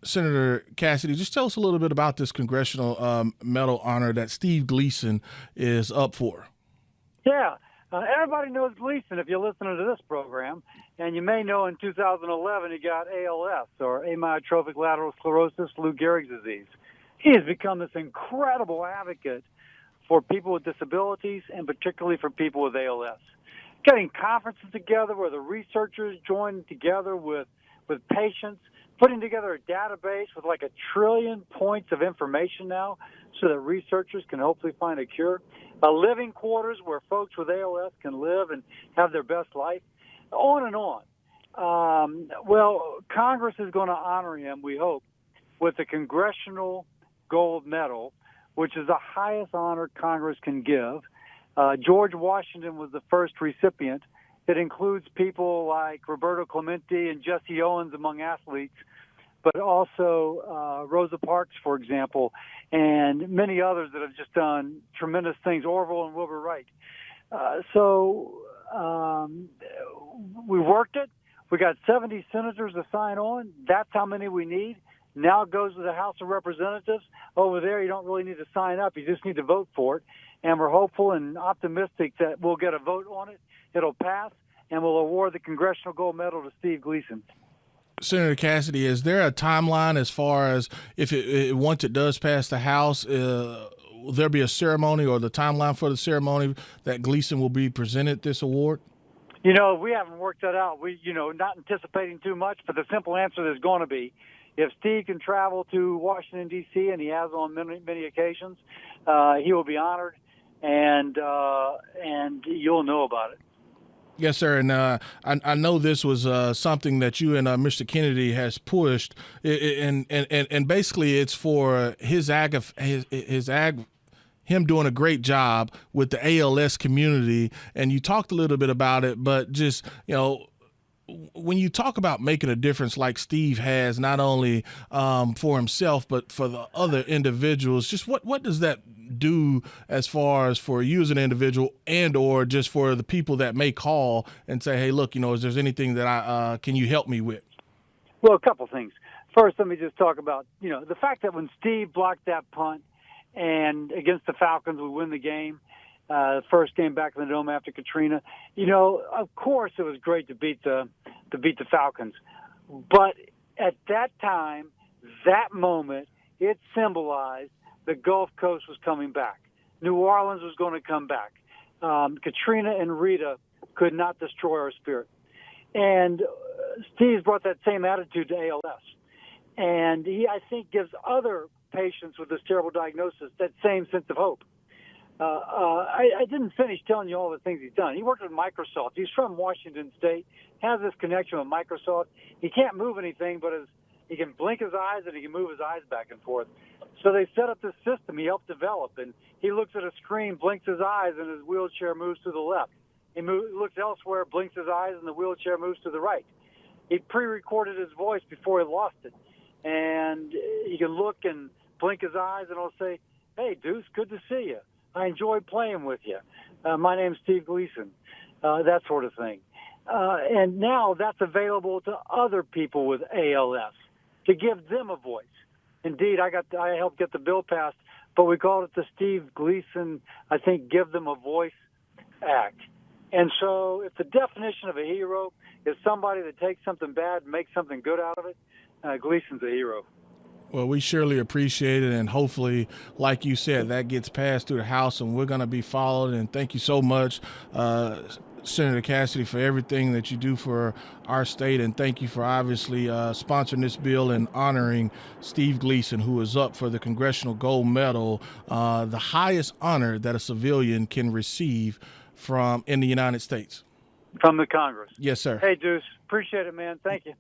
Senator Cassidy, just tell us a little bit about this congressional medal honor that Steve Gleason is up for. Yeah, everybody knows Gleason if you're listening to this program, and you may know in 2011 he got ALS, or amyotrophic lateral sclerosis, Lou Gehrig's disease. He has become this incredible advocate for people with disabilities, and particularly for people with ALS. Getting conferences together where the researchers join together with patients, putting together a database with like 1 trillion points of information now so that researchers can hopefully find a cure. Living quarters where folks with ALS can live and have their best life, on and on. Well, Congress is going to honor him, we hope, with the Congressional Gold Medal, which is the highest honor Congress can give. George Washington was the first recipient. It includes people like Roberto Clemente and Jesse Owens among athletes, but also Rosa Parks, for example, and many others that have just done tremendous things, Orville and Wilbur Wright. We worked it. We got 70 senators to sign on. That's how many we need. Now it goes to the House of Representatives. Over there, you don't really need to sign up. You just need to vote for it. And we're hopeful and optimistic that we'll get a vote on it. It'll pass, and we'll award the Congressional Gold Medal to Steve Gleason. Senator Cassidy, is there a timeline as far as if once it does pass the House, will there be a ceremony or the timeline for the ceremony that Gleason will be presented this award? You know, we haven't worked that out. Not anticipating too much, but the simple answer is going to be, if Steve can travel to Washington, D.C., and he has on many occasions, he will be honored, and you'll know about it. Yes, sir. And I know this was something that you and Mr. Kennedy has pushed, and basically it's for him doing a great job with the ALS community. And you talked a little bit about it, but just, when you talk about making a difference like Steve has, not only for himself, but for the other individuals, just what does that do as far as for you as an individual, and or just for the people that may call and say, hey, look, is there anything that can you help me with? Well, a couple things. First, let me just talk about, the fact that when Steve blocked that punt and against the Falcons, we win the game, the first game back in the Dome after Katrina, of course it was great to beat the Falcons. But at that time, that moment, it symbolized the Gulf Coast was coming back. New Orleans was going to come back. Katrina and Rita could not destroy our spirit. And Steve's brought that same attitude to ALS. And he, I think, gives other patients with this terrible diagnosis that same sense of hope. I didn't finish telling you all the things he's done. He worked at Microsoft. He's from Washington State, has this connection with Microsoft. He can't move anything, but he can blink his eyes and he can move his eyes back and forth. So they set up this system he helped develop, and he looks at a screen, blinks his eyes, and his wheelchair moves to the left. He looks elsewhere, blinks his eyes, and the wheelchair moves to the right. He pre-recorded his voice before he lost it, and he can look and blink his eyes, and he'll say, hey, Deuce, good to see you. I enjoyed playing with you. My name's Steve Gleason, that sort of thing. And now that's available to other people with ALS to give them a voice. Indeed, I helped get the bill passed, but we called it the Steve Gleason, I think, Give Them a Voice Act. And so if the definition of a hero is somebody that takes something bad and makes something good out of it, Gleason's a hero. Well, we surely appreciate it, and hopefully, like you said, that gets passed through the House, and we're going to be followed. And thank you so much, Senator Cassidy, for everything that you do for our state, and thank you for obviously sponsoring this bill and honoring Steve Gleason, who is up for the Congressional Gold Medal, the highest honor that a civilian can receive in the United States. From the Congress. Yes, sir. Hey, Deuce, appreciate it, man. Thank you.